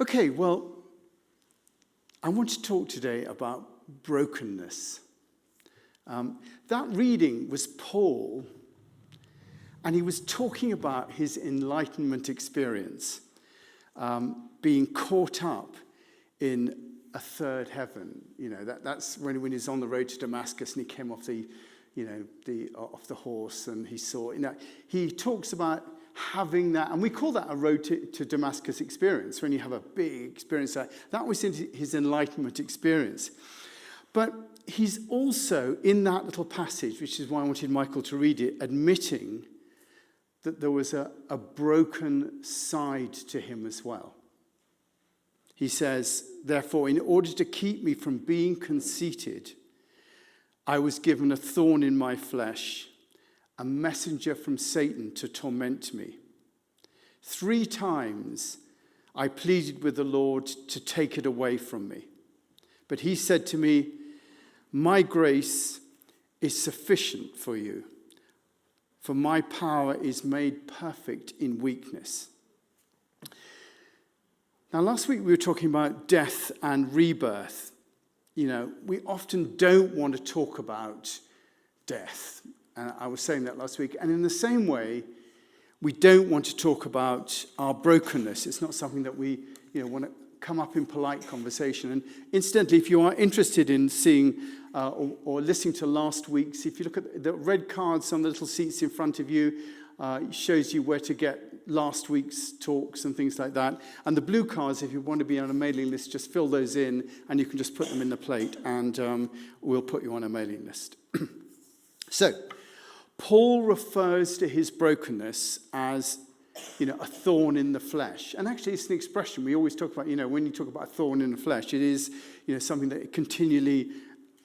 Okay, well, I want to talk today about brokenness. That reading was Paul, and he was talking about his enlightenment experience, being caught up in a third heaven. You know, that's when he's on the road to Damascus and he came off off the horse and he saw. He talks about having that, and we call that a road to Damascus experience, when you have a big experience. That was his enlightenment experience. But he's also, in that little passage, which is why I wanted Michael to read it, admitting that there was a broken side to him as well. He says, therefore, in order to keep me from being conceited, I was given a thorn in my flesh, a messenger from Satan to torment me. 3 times I pleaded with the Lord to take it away from me. But he said to me, my grace is sufficient for you, for my power is made perfect in weakness. Now, last week we were talking about death and rebirth. You know, we often don't want to talk about death. And I was saying that last week. And in the same way, we don't want to talk about our brokenness. It's not something that we, want to come up in polite conversation. And incidentally, if you are interested in seeing or listening to last week's, if you look at the red cards on the little seats in front of you, it shows you where to get last week's talks and things like that. And the blue cards, if you want to be on a mailing list, just fill those in and you can just put them in the plate and we'll put you on a mailing list. So, Paul refers to his brokenness as, a thorn in the flesh. And actually, it's an expression we always talk about, when you talk about a thorn in the flesh, it is, something that continually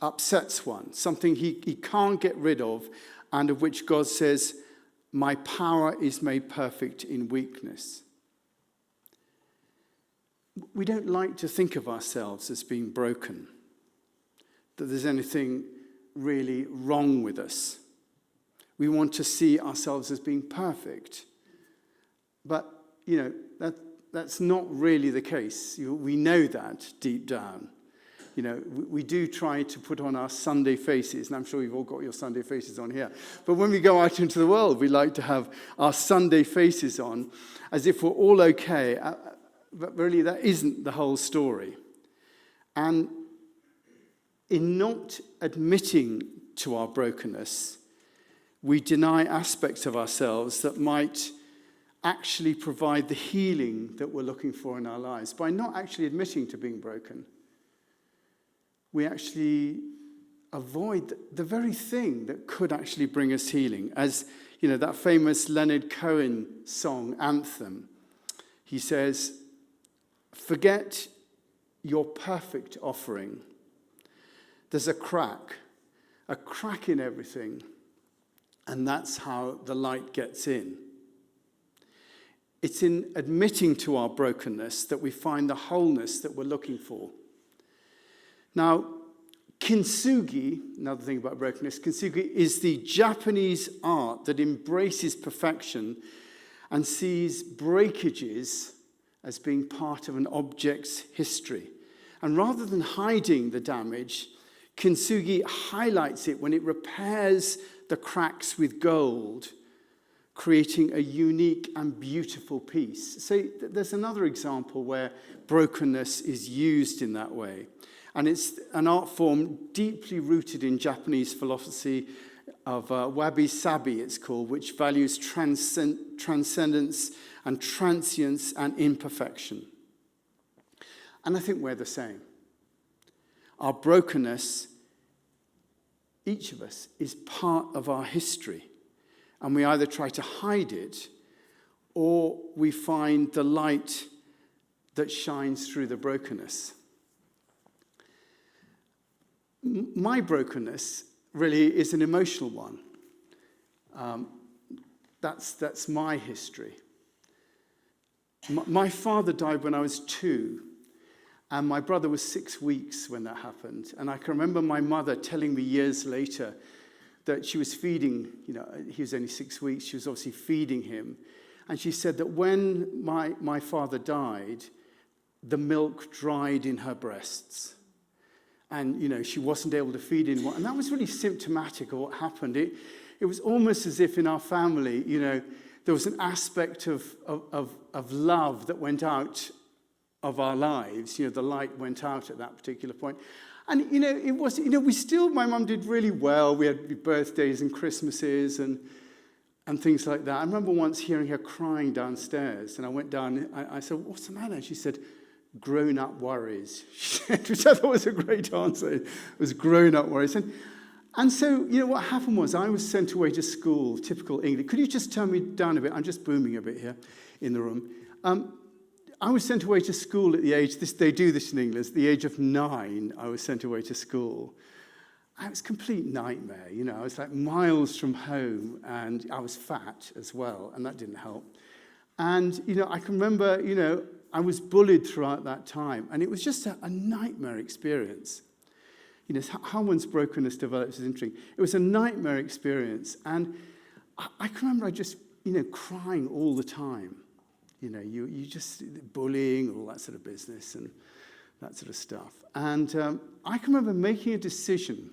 upsets one, something he can't get rid of, and of which God says, my power is made perfect in weakness. We don't like to think of ourselves as being broken, that there's anything really wrong with us. We want to see ourselves as being perfect. But, that's not really the case. We know that deep down. We do try to put on our Sunday faces, and I'm sure you've all got your Sunday faces on here. But when we go out into the world, we like to have our Sunday faces on as if we're all okay. But really, that isn't the whole story. And in not admitting to our brokenness, we deny aspects of ourselves that might actually provide the healing that we're looking for in our lives. By not actually admitting to being broken, we actually avoid the very thing that could actually bring us healing. As, that famous Leonard Cohen song, Anthem, he says, forget your perfect offering. There's a crack in everything. And that's how the light gets in. It's in admitting to our brokenness that we find the wholeness that we're looking for. Now, kintsugi, another thing about brokenness, kintsugi is the Japanese art that embraces perfection and sees breakages as being part of an object's history. And rather than hiding the damage, kintsugi highlights it when it repairs the cracks with gold, creating a unique and beautiful piece. So there's another example where brokenness is used in that way. And it's an art form deeply rooted in Japanese philosophy of wabi-sabi, it's called, which values transcendence and transience and imperfection. And I think we're the same. Our brokenness, each of us, is part of our history. And we either try to hide it or we find the light that shines through the brokenness. My brokenness really is an emotional one. That's my history. My father died when I was 2. And my brother was 6 weeks when that happened. And I can remember my mother telling me years later that she was feeding, he was only 6 weeks, she was obviously feeding him. And she said that when my father died, the milk dried in her breasts. And, she wasn't able to feed anymore. And that was really symptomatic of what happened. It was almost as if in our family, there was an aspect of love that went out of our lives. The light went out at that particular point. And, it was, my mum did really well. We had birthdays and Christmases and things like that. I remember once hearing her crying downstairs, and I went down, I said, "What's the matter?" And she said, "Grown-up worries," which I thought was a great answer. It was grown-up worries. And so, what happened was I was sent away to school, typical English. Could you just turn me down a bit? I'm just booming a bit here in the room. I was sent away to school at the age, they do this in England, at the age of 9, I was sent away to school. It was a complete nightmare, I was like miles from home, and I was fat as well, and that didn't help. And, I can remember, I was bullied throughout that time, and it was just a nightmare experience. How one's brokenness develops is interesting. It was a nightmare experience, and I can remember I just, crying all the time. You just, bullying, all that sort of business, and that sort of stuff. And I can remember making a decision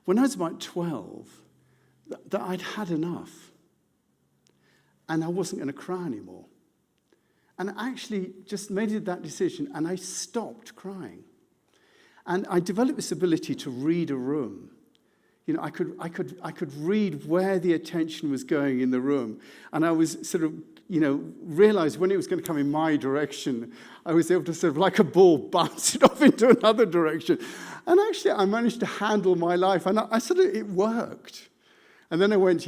when I was about 12 that I'd had enough, and I wasn't going to cry anymore. And I actually just made that decision, and I stopped crying. And I developed this ability to read a room. I could read where the attention was going in the room. And I was sort of, realized when it was going to come in my direction, I was able to sort of, like a ball, bounce it off into another direction. And actually, I managed to handle my life. And it worked. And then I went,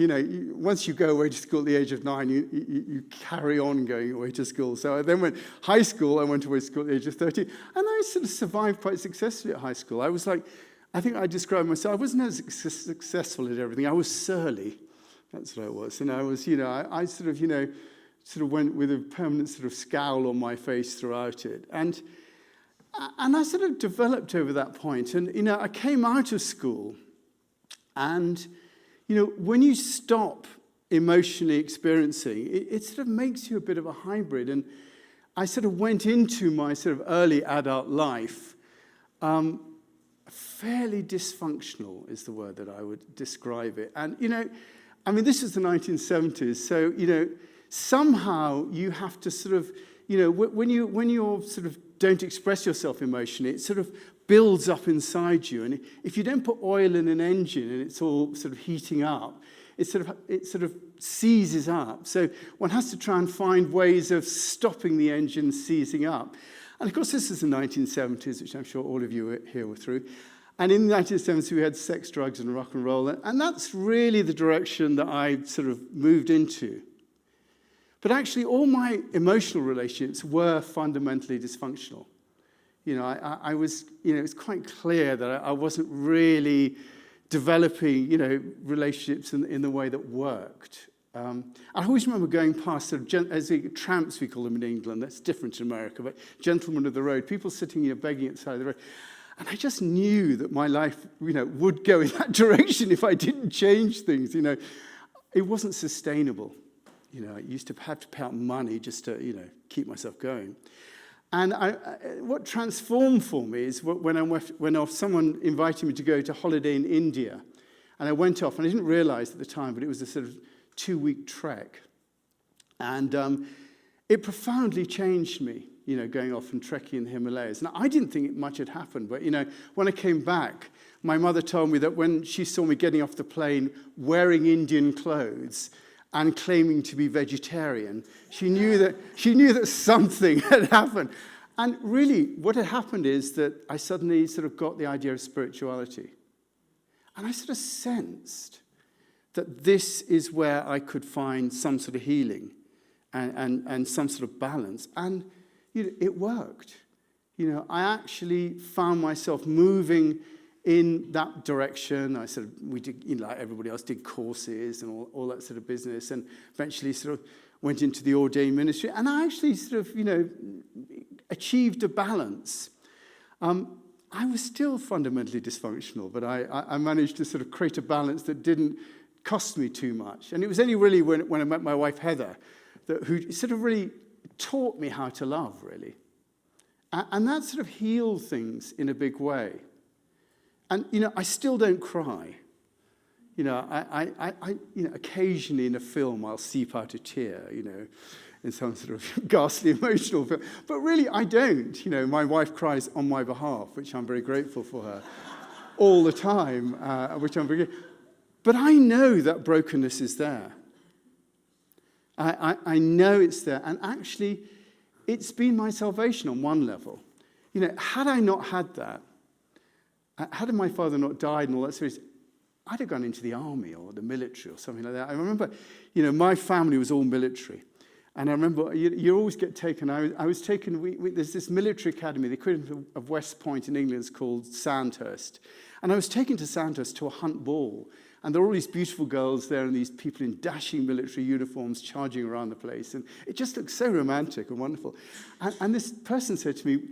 once you go away to school at the age of 9, you carry on going away to school. So I then went high school. I went away to school at the age of 13. And I sort of survived quite successfully at high school. I was like, I think I described myself, I wasn't as successful at everything. I was surly. That's what I was. And I was, I sort of went with a permanent sort of scowl on my face throughout it. And I sort of developed over that point. And, I came out of school, and when you stop emotionally experiencing, it sort of makes you a bit of a hybrid. And I sort of went into my sort of early adult life fairly dysfunctional is the word that I would describe it. And, this is the 1970s. So, somehow you have to sort of, when you're sort of don't express yourself emotionally, it sort of builds up inside you. And if you don't put oil in an engine and it's all sort of heating up, it sort of seizes up. So one has to try and find ways of stopping the engine seizing up. And of course, this is the 1970s, which I'm sure all of you here were through. And in the 1970s, we had sex, drugs, and rock and roll. And that's really the direction that I sort of moved into. But actually, all my emotional relationships were fundamentally dysfunctional. I was, it's quite clear that I wasn't really developing, relationships in the way that worked. I always remember going past sort of tramps, we call them in England. That's different in America, but gentlemen of the road, people sitting here begging at the side of the road. And I just knew that my life, would go in that direction if I didn't change things. It wasn't sustainable. I used to have to pay out money just to, keep myself going. And what transformed for me is when someone invited me to go to holiday in India. And I went off, and I didn't realize at the time, but it was a sort of 2-week trek. And it profoundly changed me, going off and trekking in the Himalayas. Now, I didn't think much had happened, but, when I came back, my mother told me that when she saw me getting off the plane wearing Indian clothes and claiming to be vegetarian, she knew that something had happened. And really, what had happened is that I suddenly sort of got the idea of spirituality. And I sort of sensed that this is where I could find some sort of healing and some sort of balance. And it worked. I actually found myself moving in that direction. We did, like everybody else, did courses and all that sort of business, and eventually sort of went into the ordained ministry. And I actually sort of, achieved a balance. I was still fundamentally dysfunctional, but I managed to sort of create a balance that didn't cost me too much. And it was only really when I met my wife, Heather, who sort of really taught me how to love, really. And that sort of healed things in a big way. And, I still don't cry. I occasionally in a film I'll seep out a tear, in some sort of ghastly emotional film. But really, I don't. My wife cries on my behalf, which I'm very grateful for her, all the time, which I'm very. But I know that brokenness is there. I know it's there. And actually, it's been my salvation on one level. Had I not had that, had my father not died and all that series, I'd have gone into the army or the military or something like that. I remember, my family was all military. And I remember, you always get taken. I was taken, there's this military academy, the equivalent of West Point in England is called Sandhurst. And I was taken to Sandhurst to a hunt ball. And there were all these beautiful girls there and these people in dashing military uniforms charging around the place. And it just looked so romantic and wonderful. And this person said to me,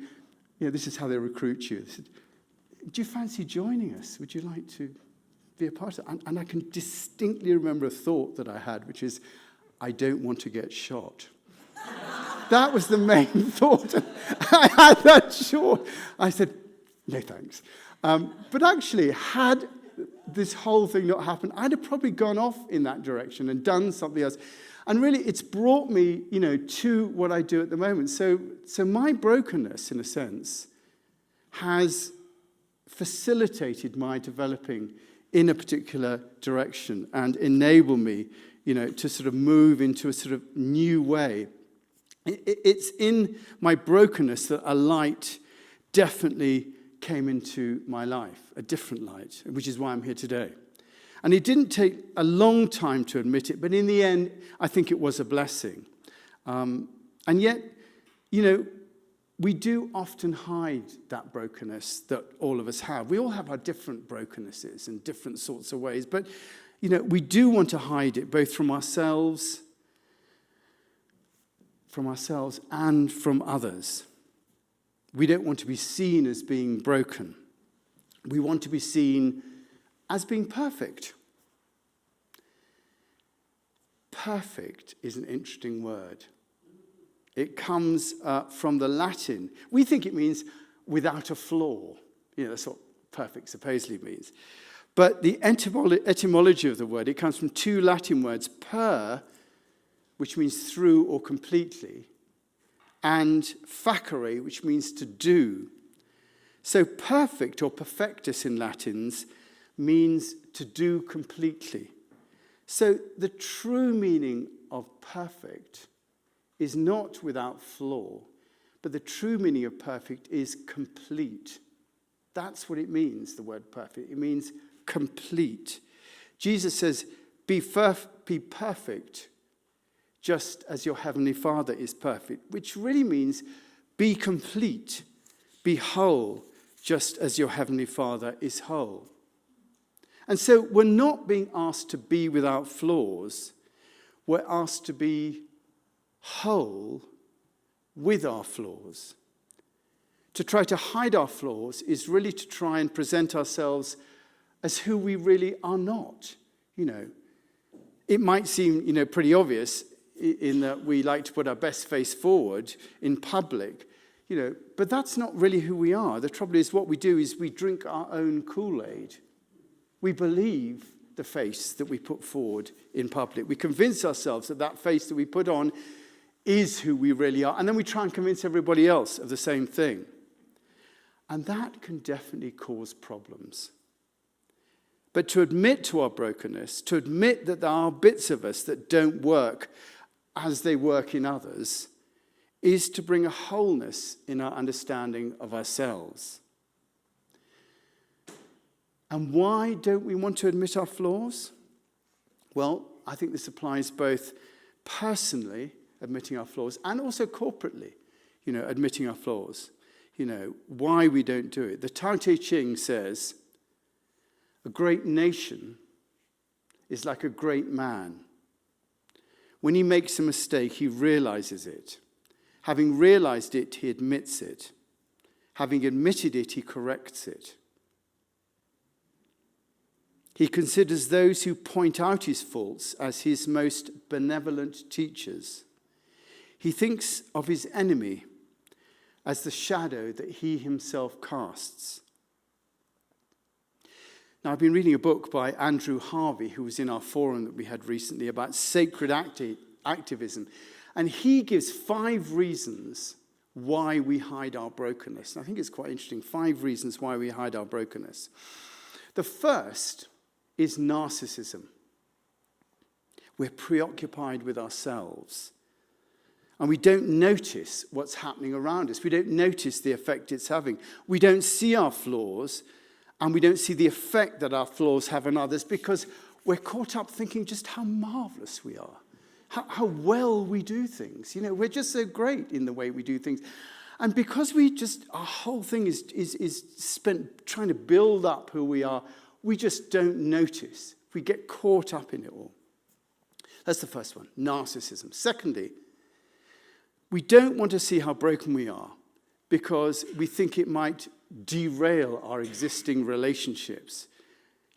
this is how they recruit you. They said, do you fancy joining us? Would you like to be a part of it? And I can distinctly remember a thought that I had, which is, I don't want to get shot. That was the main thought. I had that short. I said, no thanks. But actually, had this whole thing not happened, I'd have probably gone off in that direction and done something else. And really, it's brought me, to what I do at the moment. So my brokenness, in a sense, has facilitated my developing in a particular direction and enable me, to sort of move into a sort of new way. It's in my brokenness that a light definitely came into my life, a different light, which is why I'm here today. And it didn't take a long time to admit it, but in the end, I think it was a blessing. And yet, we do often hide that brokenness that all of us have. We all have our different brokennesses in different sorts of ways, but, we do want to hide it both from ourselves and from others. We don't want to be seen as being broken. We want to be seen as being perfect. Perfect is an interesting word. It comes from the Latin. We think it means without a flaw. That's what perfect supposedly means. But the etymology of the word, it comes from two Latin words, per, which means through or completely, and facere, which means to do. So perfect or perfectus in Latins means to do completely. So the true meaning of perfect is not without flaw, but the true meaning of perfect is complete. That's what it means, the word perfect. It means complete. Jesus says, be perfect, just as your heavenly Father is perfect, which really means be complete, be whole, just as your heavenly Father is whole. And so we're not being asked to be without flaws. We're asked to be whole with our flaws. To try to hide our flaws is really to try and present ourselves as who we really are not. It might seem, pretty obvious in that we like to put our best face forward in public, but that's not really who we are. The trouble is what we do is we drink our own Kool-Aid. We believe the face that we put forward in public. We convince ourselves that that face that we put on is who we really are. And then we try and convince everybody else of the same thing. And that can definitely cause problems. But to admit to our brokenness, to admit that there are bits of us that don't work as they work in others, is to bring a wholeness in our understanding of ourselves. And why don't we want to admit our flaws? Well, I think this applies both personally, admitting our flaws, and also corporately, admitting our flaws. Why we don't do it. The Tao Te Ching says, a great nation is like a great man. When he makes a mistake, he realizes it. Having realized it, he admits it. Having admitted it, he corrects it. He considers those who point out his faults as his most benevolent teachers. He thinks of his enemy as the shadow that he himself casts. Now, I've been reading a book by Andrew Harvey, who was in our forum that we had recently, about sacred activism. And he gives 5 reasons why we hide our brokenness. And I think it's quite interesting, 5 reasons why we hide our brokenness. The first is narcissism. We're preoccupied with ourselves. And we don't notice what's happening around us. We don't notice the effect it's having. We don't see our flaws, and we don't see the effect that our flaws have on others because we're caught up thinking just how marvelous we are, how well we do things. You know, we're just so great in the way we do things. And because our whole thing is spent trying to build up who we are, we just don't notice. We get caught up in it all. That's the first one, narcissism. Secondly, we don't want to see how broken we are because we think it might derail our existing relationships.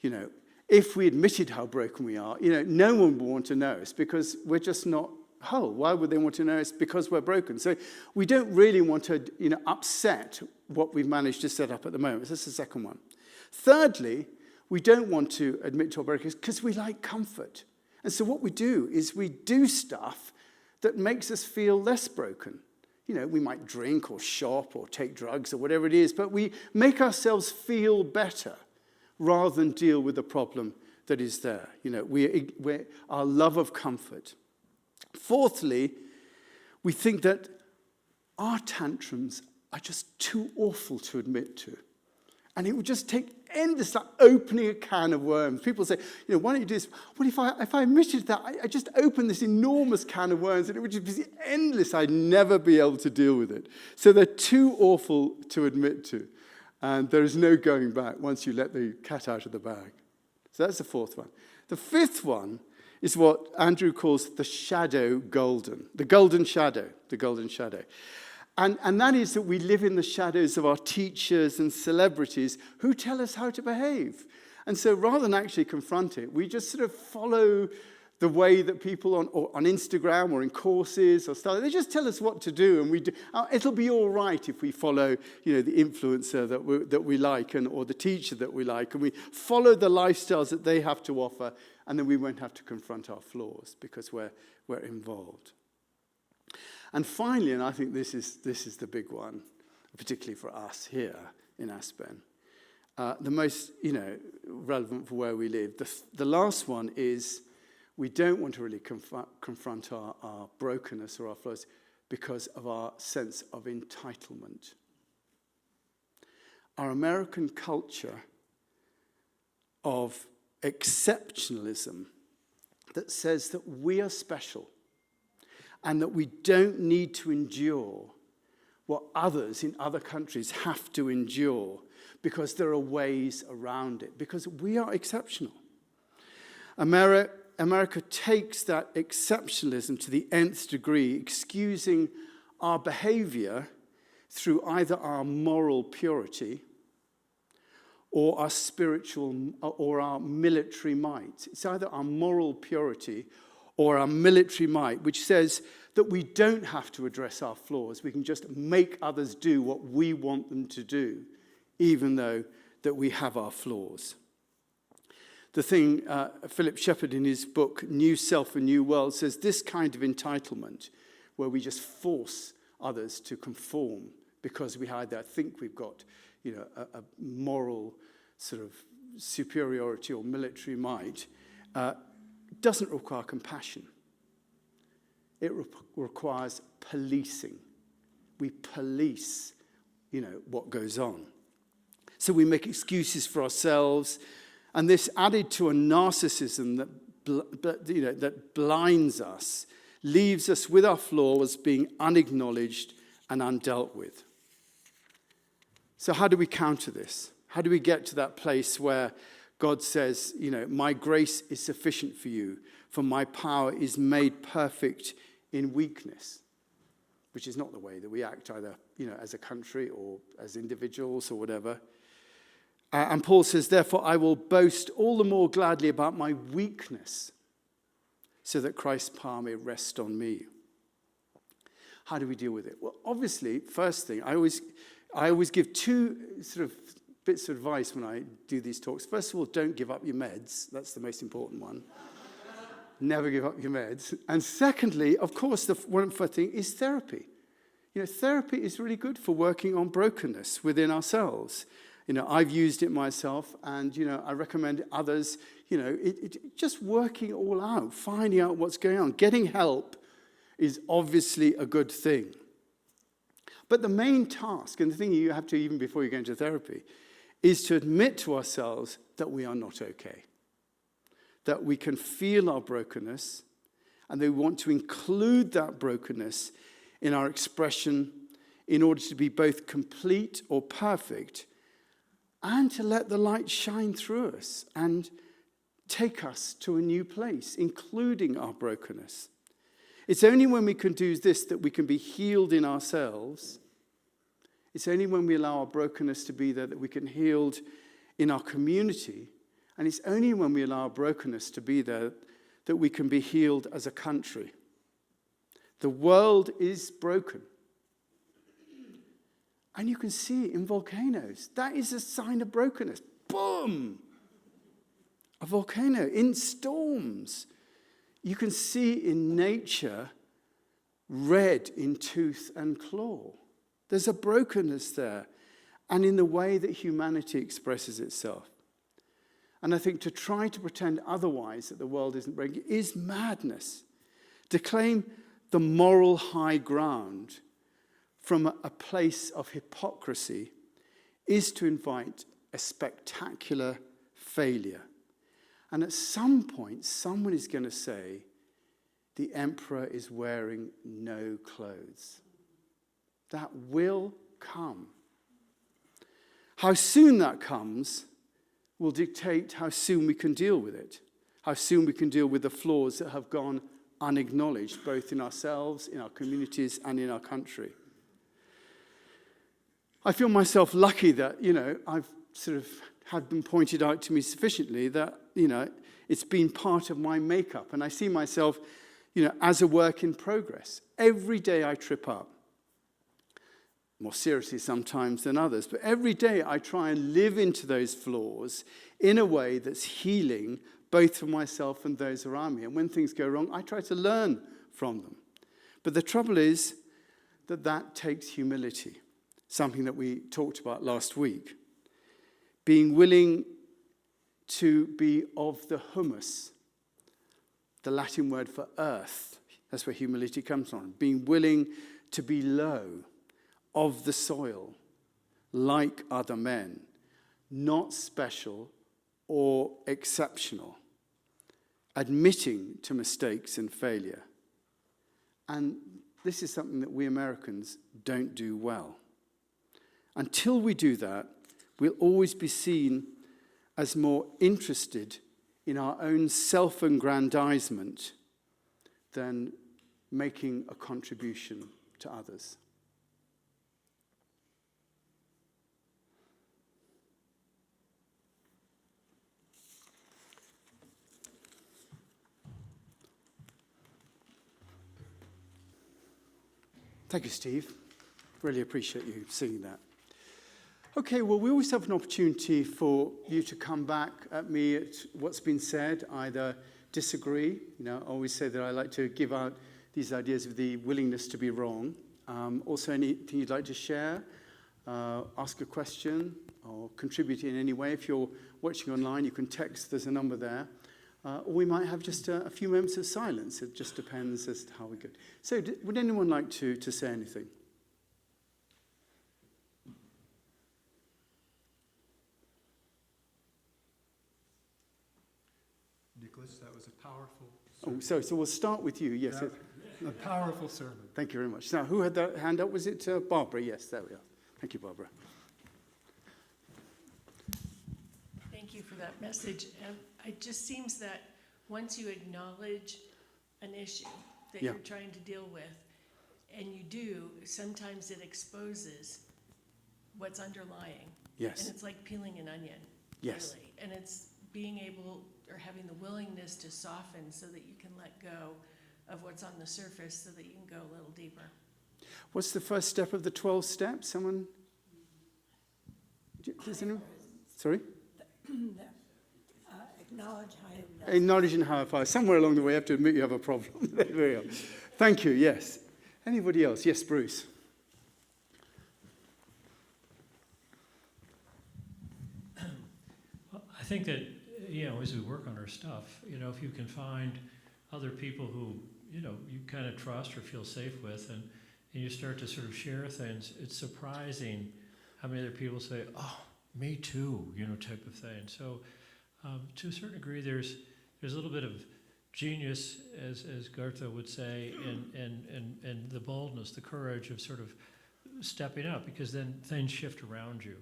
You know, if we admitted how broken we are, no one would want to know us because we're just not whole. Why would they want to know us? Because we're broken. So we don't really want to, upset what we've managed to set up at the moment. That's the second one. Thirdly, we don't want to admit to our brokenness because we like comfort. And so what we do is we do stuff that makes us feel less broken. We might drink or shop or take drugs or whatever it is, but we make ourselves feel better rather than deal with the problem that is there. We're our love of comfort. Fourthly, we think that our tantrums are just too awful to admit to. And it would just take endless, like opening a can of worms. People say, why don't you do this? What if I admitted that? I just opened this enormous can of worms and it would just be endless. I'd never be able to deal with it. So they're too awful to admit to. And there is no going back once you let the cat out of the bag. So that's the fourth one. The fifth one is what Andrew calls the shadow golden. The golden shadow. The golden shadow. And that is that we live in the shadows of our teachers and celebrities who tell us how to behave. And so rather than actually confront it, we just sort of follow the way that people on Instagram or in courses or stuff, they just tell us what to do. And we do. It'll be all right if we follow, the influencer that we like or the teacher that we like. And we follow the lifestyles that they have to offer. And then we won't have to confront our flaws because we're involved. And finally, and I think this is the big one, particularly for us here in Aspen, the most relevant for where we live. The last one is we don't want to really confront our brokenness or our flaws because of our sense of entitlement. Our American culture of exceptionalism that says that we are special and that we don't need to endure what others in other countries have to endure because there are ways around it, because we are exceptional. America takes that exceptionalism to the nth degree, excusing our behavior through either our moral purity or our spiritual or our military might. It's either our moral purity or our military might, which says that we don't have to address our flaws. We can just make others do what we want them to do, even though that we have our flaws. The thing, Philip Shepherd in his book, New Self and New World, says this kind of entitlement, where we just force others to conform because we either think we've got, a moral sort of superiority or military might, doesn't require compassion. It requires policing. We police, what goes on. So we make excuses for ourselves, and this added to a narcissism that blinds us, leaves us with our flaws being unacknowledged and undealt with. So how do we counter this? How do we get to that place where God says, my grace is sufficient for you, for my power is made perfect in weakness, which is not the way that we act either, as a country or as individuals or whatever. And Paul says, therefore, I will boast all the more gladly about my weakness so that Christ's power may rest on me. How do we deal with it? Well, obviously, first thing, I always give two sort of bits of advice when I do these talks. First of all, don't give up your meds. That's the most important one. Never give up your meds. And secondly, of course, the one thing is therapy. Therapy is really good for working on brokenness within ourselves. I've used it myself, and, I recommend others, just working it all out, finding out what's going on. Getting help is obviously a good thing. But the main task, and the thing you have to, even before you go into therapy, is to admit to ourselves that we are not okay. That we can feel our brokenness, and they want to include that brokenness in our expression in order to be both complete or perfect, and to let the light shine through us and take us to a new place, including our brokenness. It's only when we can do this that we can be healed in ourselves. It's only when we allow our brokenness to be there that we can heal in our community. And it's only when we allow our brokenness to be there that we can be healed as a country. The world is broken. And you can see it in volcanoes. That is a sign of brokenness. Boom! A volcano in storms. You can see in nature red in tooth and claw. There's a brokenness there, and in the way that humanity expresses itself. And I think to try to pretend otherwise, that the world isn't broken, is madness. To claim the moral high ground from a place of hypocrisy is to invite a spectacular failure. And at some point, someone is going to say, the emperor is wearing no clothes. That will come. How soon that comes will dictate how soon we can deal with it, how soon we can deal with the flaws that have gone unacknowledged, both in ourselves, in our communities, and in our country. I feel myself lucky that, I've sort of had them pointed out to me sufficiently that, it's been part of my makeup. And I see myself, as a work in progress. Every day I trip up. More seriously sometimes than others. But every day I try and live into those flaws in a way that's healing, both for myself and those around me. And when things go wrong, I try to learn from them. But the trouble is that takes humility. Something that we talked about last week. Being willing to be of the humus, the Latin word for earth. That's where humility comes from. Being willing to be low, of the soil, like other men, not special or exceptional, admitting to mistakes and failure. And this is something that we Americans don't do well. Until we do that, we'll always be seen as more interested in our own self-aggrandizement than making a contribution to others. Thank you, Steve. Really appreciate you singing that. Okay, well, we always have an opportunity for you to come back at me at what's been said, either disagree. I always say that I like to give out these ideas of the willingness to be wrong. Also, anything you'd like to share, ask a question, or contribute in any way. If you're watching online, you can text. There's a number there. Or we might have just a few moments of silence. It just depends as to how we go. So would anyone like to say anything? Nicholas, that was a powerful sermon. So we'll start with you. Yes. A powerful sermon. Thank you very much. Now, who had that hand up? Was it Barbara? Yes, there we are. Thank you, Barbara. Thank you for that message. It just seems that once you acknowledge an issue that you're trying to deal with, and you do, sometimes it exposes what's underlying. Yes. And it's like peeling an onion. Yes. Really. And it's being able, or having the willingness to soften so that you can let go of what's on the surface so that you can go a little deeper. What's the first step of the 12 steps? Someone? Does anyone? Sorry? Acknowledge higher love. Acknowledge and higher power. Somewhere along the way, you have to admit you have a problem. There we are. Thank you, yes. Anybody else? Yes, Bruce. I think that, as we work on our stuff, if you can find other people who, you kind of trust or feel safe with, and you start to sort of share things, it's surprising how many other people say, oh, me too, type of thing. So to a certain degree, there's a little bit of genius, as Gartha would say, and the boldness, the courage of sort of stepping up, because then things shift around you.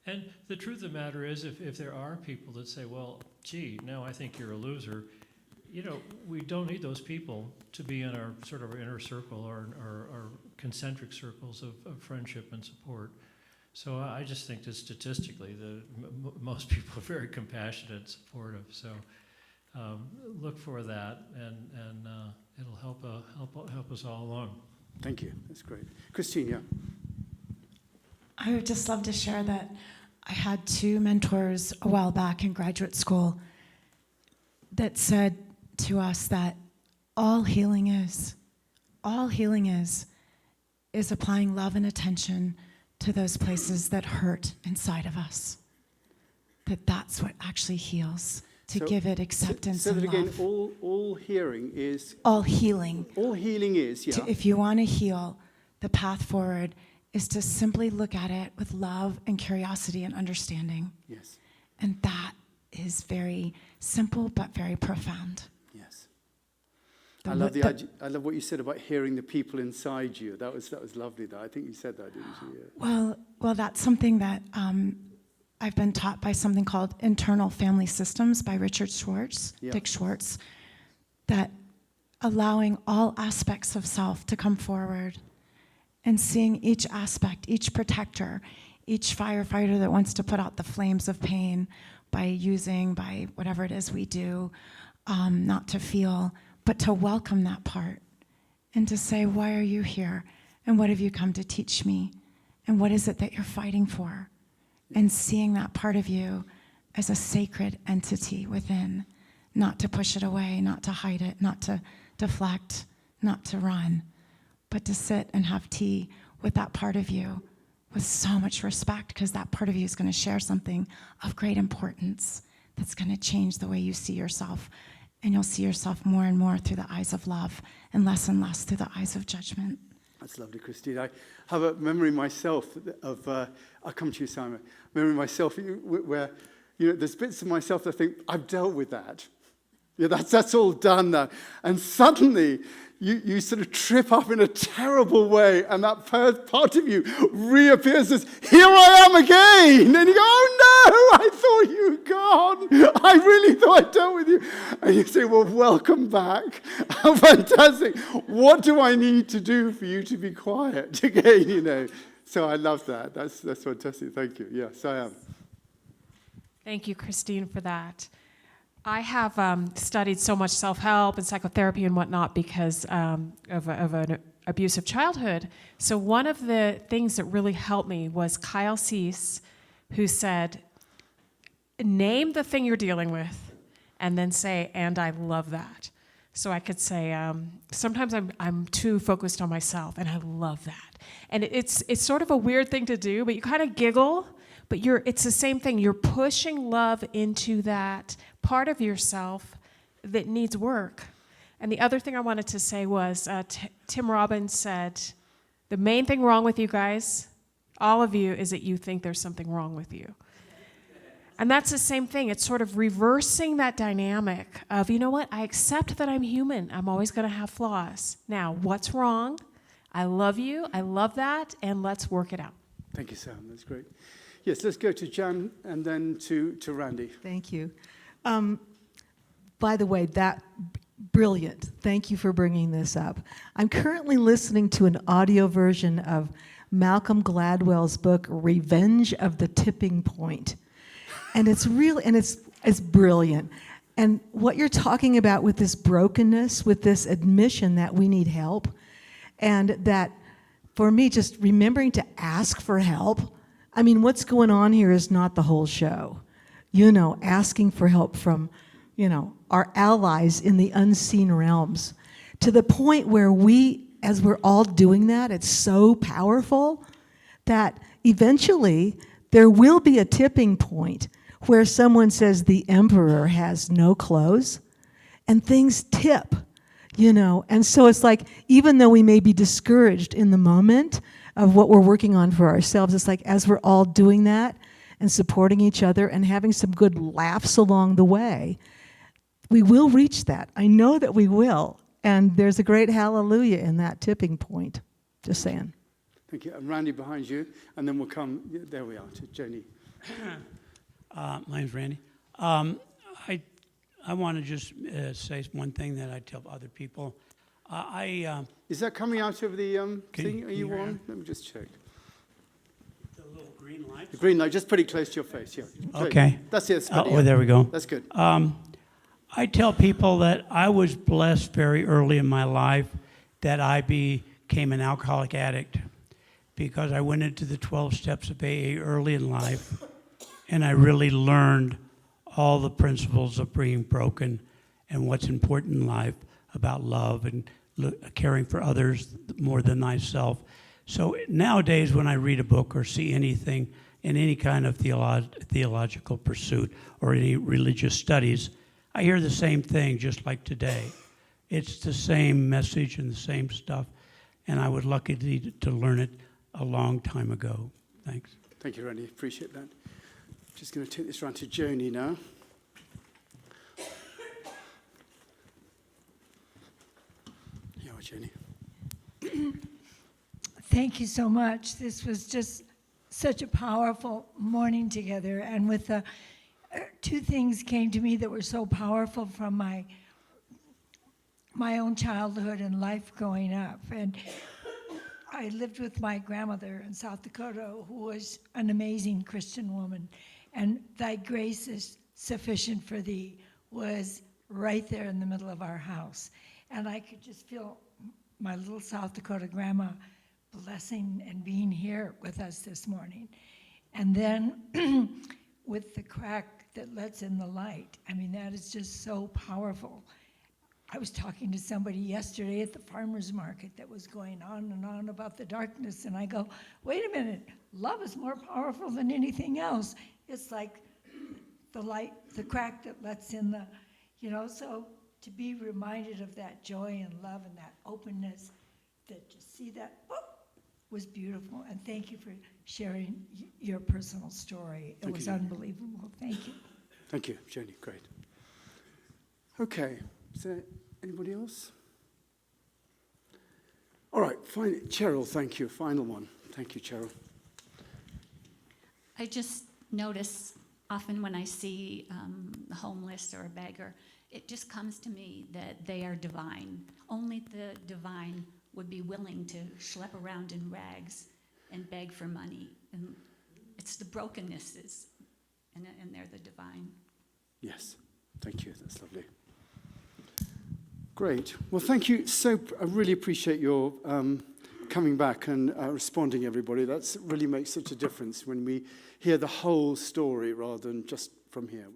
And the truth of the matter is, if there are people that say, well, gee, no, I think you're a loser, we don't need those people to be in our sort of inner circle or our concentric circles of friendship and support. So I just think that statistically, most people are very compassionate and supportive. So look for that, and it'll help us all along. Thank you. That's great. Christine, yeah. I would just love to share that I had 2 mentors a while back in graduate school that said to us that all healing is applying love and attention to those places that hurt inside of us. That's what actually heals, to give it acceptance and love. So that again, love. all hearing is... All healing. All healing is, yeah. If you want to heal, the path forward is to simply look at it with love and curiosity and understanding. Yes. And that is very simple but very profound. Yes. I love what you said about hearing the people inside you. That was lovely. I think you said that, didn't you? Yeah. Well, that's something that I've been taught by something called Internal Family Systems by Richard Schwartz, Yeah. Dick Schwartz, that allowing all aspects of self to come forward and seeing each aspect, each protector, each firefighter that wants to put out the flames of pain by whatever it is we do, not to feel, but to welcome that part and to say, why are you here? And what have you come to teach me? And what is it that you're fighting for? And seeing that part of you as a sacred entity within, not to push it away, not to hide it, not to deflect, not to run, but to sit and have tea with that part of you with so much respect, because that part of you is going to share something of great importance that's going to change the way you see yourself. And you'll see yourself more and more through the eyes of love and less through the eyes of judgment. That's lovely, Christine. I have a memory myself of, I'll come to you, Simon, memory myself where, there's bits of myself that I think, I've dealt with that. Yeah, that's all done now. And suddenly, you sort of trip up in a terrible way, and that part of you reappears as, here I am again! And you go, oh no, I thought you were gone. I really thought I dealt with you. And you say, well, welcome back. How fantastic. What do I need to do for you to be quiet again, So I love that. That's fantastic. Thank you. Yes, I am. Thank you, Christine, for that. I have studied so much self-help and psychotherapy and whatnot because of an abusive childhood. So one of the things that really helped me was Kyle Cease, who said, name the thing you're dealing with and then say, and I love that. So I could say, sometimes I'm too focused on myself, and I love that. And it's sort of a weird thing to do, but you kind of giggle, but it's the same thing. You're pushing love into that part of yourself that needs work. And the other thing I wanted to say was, Tim Robbins said, the main thing wrong with you guys, all of you, is that you think there's something wrong with you. And that's the same thing. It's sort of reversing that dynamic of, you know what, I accept that I'm human. I'm always going to have flaws. Now, what's wrong? I love you. I love that. And let's work it out. Thank you, Sam. That's great. Yes, let's go to Jan and then to Randy. Thank you. By the way, brilliant. Thank you for bringing this up. I'm currently listening to an audio version of Malcolm Gladwell's book, Revenge of the Tipping Point. And it's brilliant. And what you're talking about with this brokenness, with this admission that we need help, and that for me, just remembering to ask for help. I mean, what's going on here is not the whole show. Asking for help from, our allies in the unseen realms, to the point where as we're all doing that, it's so powerful that eventually there will be a tipping point where someone says the emperor has no clothes and things tip, And so it's like, even though we may be discouraged in the moment of what we're working on for ourselves, it's like as we're all doing that and supporting each other and having some good laughs along the way, we will reach that. I know that we will. And there's a great hallelujah in that tipping point. Just saying. Thank you. And Randy behind you, and then we'll come, there we are, to Joni. My name's Randy. I want to just say one thing that I tell other people. Is that coming out of the thing? Are can you you hear on? him? Let me just check. The little green light. The green light, just pretty close to your face, yeah. Good. Okay. That's it. Steady, Oh, yeah. there we go. That's good. I tell people that I was blessed very early in my life that I became an alcoholic addict because I went into the 12 steps of AA early in life, and I really learned all the principles of being broken and what's important in life about love and caring for others more than thyself. So nowadays when I read a book or see anything in any kind of theological pursuit or any religious studies, I hear the same thing just like today. It's the same message and the same stuff, and I was lucky to learn it a long time ago. Thanks. Thank you, Randy. Appreciate that. Just going to take this round to Joni now. Here you are, Joni. Thank you so much. This was just such a powerful morning together. And with the two things came to me that were so powerful from my own childhood and life growing up. And I lived with my grandmother in South Dakota, who was an amazing Christian woman. And thy grace is sufficient for thee was right there in the middle of our house. And I could just feel my little South Dakota grandma blessing and being here with us this morning. And then with the crack that lets in the light, I mean, that is just so powerful. I was talking to somebody yesterday at the farmer's market that was going on and on about the darkness, and I go, wait a minute, love is more powerful than anything else. It's like the light, the crack that lets in the, so to be reminded of that joy and love and that openness, that to see that, was beautiful. And thank you for sharing your personal story. It was unbelievable. Thank you. Thank you, Joni. Great. Okay. Is there anybody else? All right. Fine. Cheryl, thank you. Final one. Thank you, Cheryl. I just notice often when I see a homeless or a beggar, it just comes to me that they are divine. Only the divine would be willing to schlep around in rags and beg for money. And it's the brokennesses, and they're the divine. Yes. Thank you. That's lovely. Great. Well, thank you. I really appreciate your coming back and responding, everybody. That really makes such a difference when we hear the whole story rather than just from here.